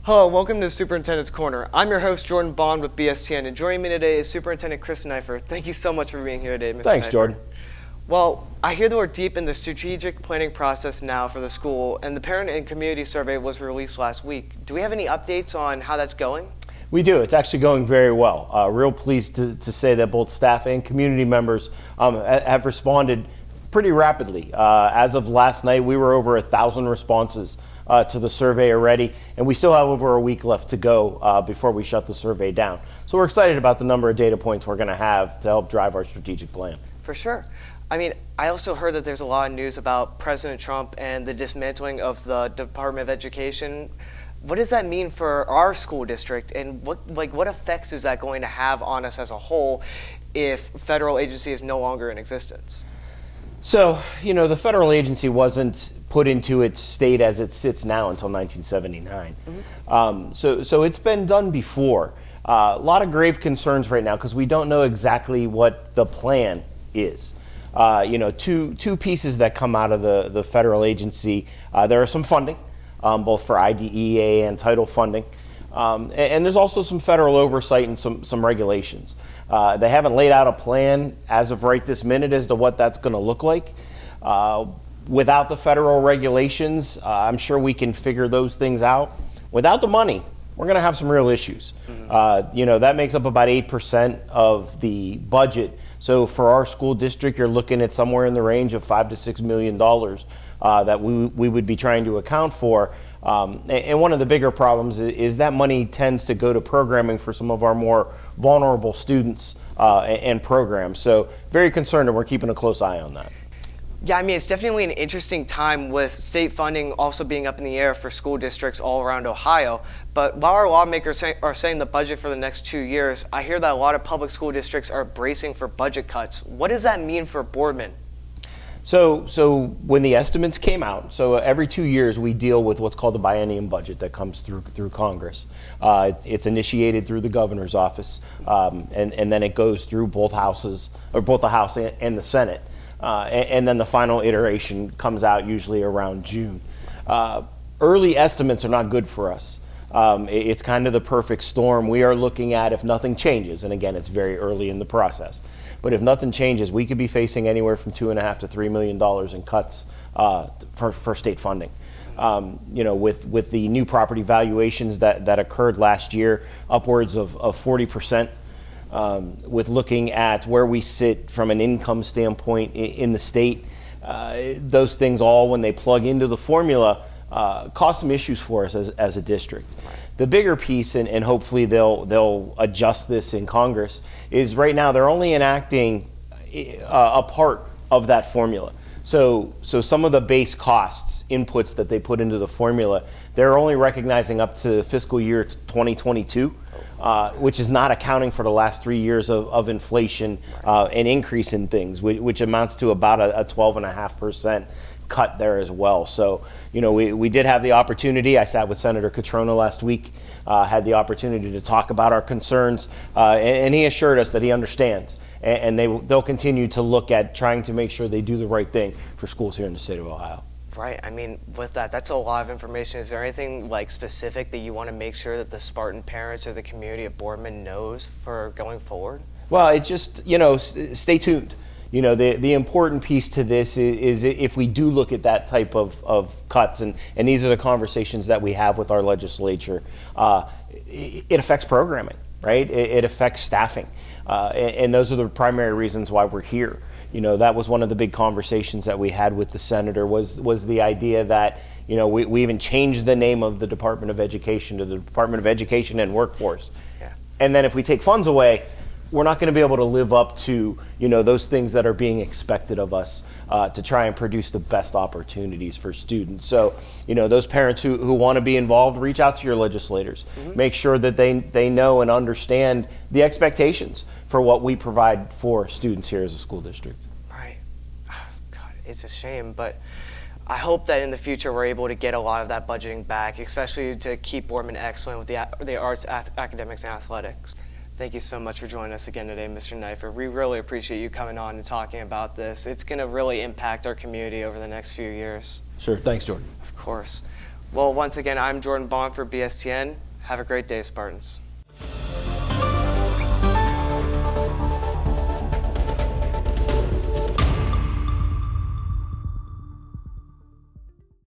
Hello, welcome to Superintendent's Corner. I'm your host, Jordan Bond with BSTN, and joining me today is Superintendent Chris Neifer. Thank you so much for being here today, Mr. Thanks, Neifer. Jordan. Well, I hear that we're deep in the strategic planning process now for the school, and the parent and community survey was released last week. Do we have any updates on how that's going? We do. It's actually going very well. Real pleased to say that both staff and community members have responded pretty rapidly. As of last night, we were over 1,000 responses to the survey already, and we still have over a week left to go before we shut the survey down. So we're excited about the number of data points we're going to have to help drive our strategic plan. For sure. I mean, I also heard that there's a lot of news about President Trump and the dismantling of the Department of Education. What does that mean for our school district, and what effects is that going to have on us as a whole if federal agency is no longer in existence? So, the federal agency wasn't put into its state as it sits now until 1979. So it's been done before. A lot of grave concerns right now because we don't know exactly what the plan is. Two pieces that come out of the federal agency. There are some funding, both for IDEA and title funding. And there's also some federal oversight and some regulations. They haven't laid out a plan as of right this minute as to what that's going to look like. Without the federal regulations, I'm sure we can figure those things out. Without the money, we're going to have some real issues. That makes up about 8% of the budget. So for our school district, you're looking at somewhere in the range of $5 to $6 million that we would be trying to account for. And one of the bigger problems is that money tends to go to programming for some of our more vulnerable students and programs. So very concerned, and we're keeping a close eye on that. Yeah, I mean, it's definitely an interesting time with state funding also being up in the air for school districts all around Ohio. But while our lawmakers are saying the budget for the next 2 years, I hear that a lot of public school districts are bracing for budget cuts. What does that mean for Boardman? So when the estimates came out, so every 2 years we deal with what's called the biennium budget that comes through Congress. It's initiated through the governor's office, and then it goes through both houses, or both the House and the Senate. And then the final iteration comes out usually around June. Early estimates are not good for us. It's kind of the perfect storm. We are looking at, if nothing changes, and again, it's very early in the process, but if nothing changes, we could be facing anywhere from $2.5 to $3 million in cuts for state funding. With the new property valuations that occurred last year, upwards of 40%. With looking at where we sit from an income standpoint in the state, those things all, when they plug into the formula, cause some issues for us as a district. The bigger piece, and hopefully they'll adjust this in Congress, is right now they're only enacting a part of that formula. So some of the base costs, inputs that they put into the formula, they're only recognizing up to fiscal year 2022. Which is not accounting for the last 3 years of inflation and increase in things, which amounts to about a 12.5% cut there as well. So, we did have the opportunity. I sat with Senator Catrona last week, had the opportunity to talk about our concerns, and he assured us that he understands, and they'll continue to look at trying to make sure they do the right thing for schools here in the state of Ohio. Right. I mean, with that's a lot of information. Is there anything specific that you want to make sure that the Spartan parents or the community of Boardman knows for going forward? Well, it's just, stay tuned. The important piece to this is if we do look at that type of cuts, and these are the conversations that we have with our legislature, it affects programming, right? It affects staffing. And those are the primary reasons why we're here. That was one of the big conversations that we had with the senator was the idea that, we even changed the name of the Department of Education to the Department of Education and Workforce. Yeah. And then if we take funds away, we're not going to be able to live up to, those things that are being expected of us to try and produce the best opportunities for students. So, those parents who want to be involved, reach out to your legislators. Mm-hmm. Make sure that they know and understand the expectations for what we provide for students here as a school district. Right. God, it's a shame, but I hope that in the future we're able to get a lot of that budgeting back, especially to keep Boardman excellent with the arts, academics, and athletics. Thank you so much for joining us again today, Mr. Neifer. We really appreciate you coming on and talking about this. It's going to really impact our community over the next few years. Sure. Thanks, Jordan. Of course. Well, once again, I'm Jordan Bond for BSTN. Have a great day, Spartans.